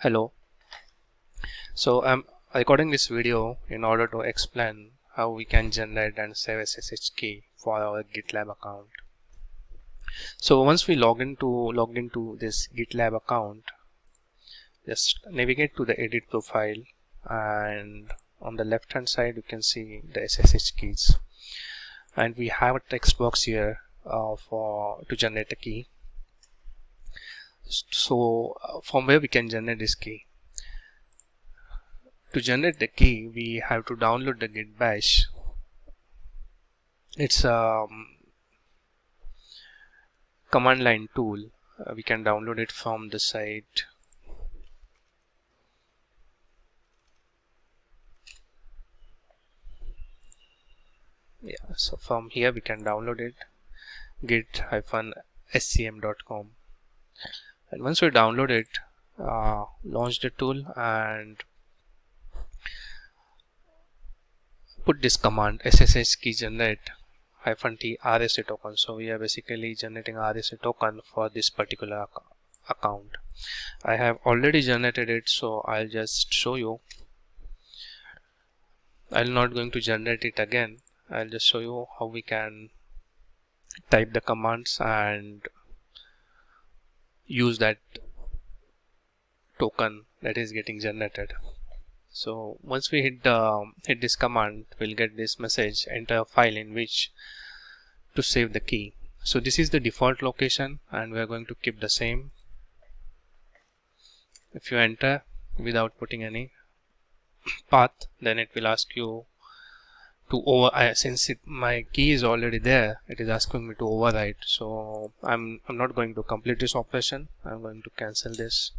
Hello. So I'm recording this video in order to explain how we can generate and save SSH key for our GitLab account. So once we logged into this GitLab account, just navigate to the edit profile, and on the left hand side you can see the SSH keys, and we have a text box here to generate a key. So from where we can generate this key? To generate the key, we have to download the Git bash. It's a command line tool. We can download it from the site. Yeah, so from here we can download it, git-scm.com. And once we download it, launch the tool and put this command ssh key generate -t RSA token. So we are basically generating RSA token for this particular account. I have already generated it, so I'll just show you. I'm not going to generate it again. I'll just show you how we can type the commands and use that token that is getting generated. So once we hit this command, we'll get this message: enter a file in which to save the key. So this is the default location and we are going to keep the same. If you enter without putting any path, then it will ask you to since my key is already there, it is asking me to overwrite. So I'm not going to complete this operation. I'm going to cancel this,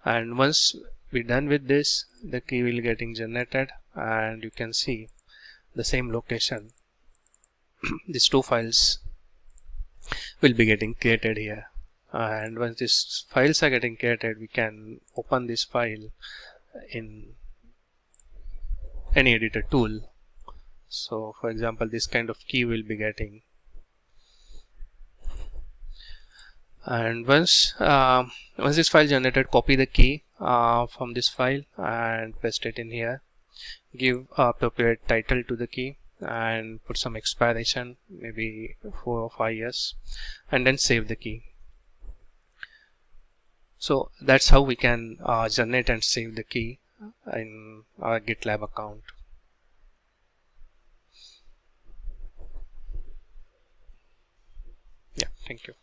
and once we're done with this, the key will getting generated, and you can see the same location. These two files will be getting created here, and once these files are getting created, we can open this file in any editor tool. So for example, this kind of key will be getting, and once this file generated, copy the key from this file and paste it in here. Give appropriate title to the key and put some expiration, maybe 4 or 5 years, and then save the key. So that's how we can generate and save the key in our GitLab account. Yeah, thank you.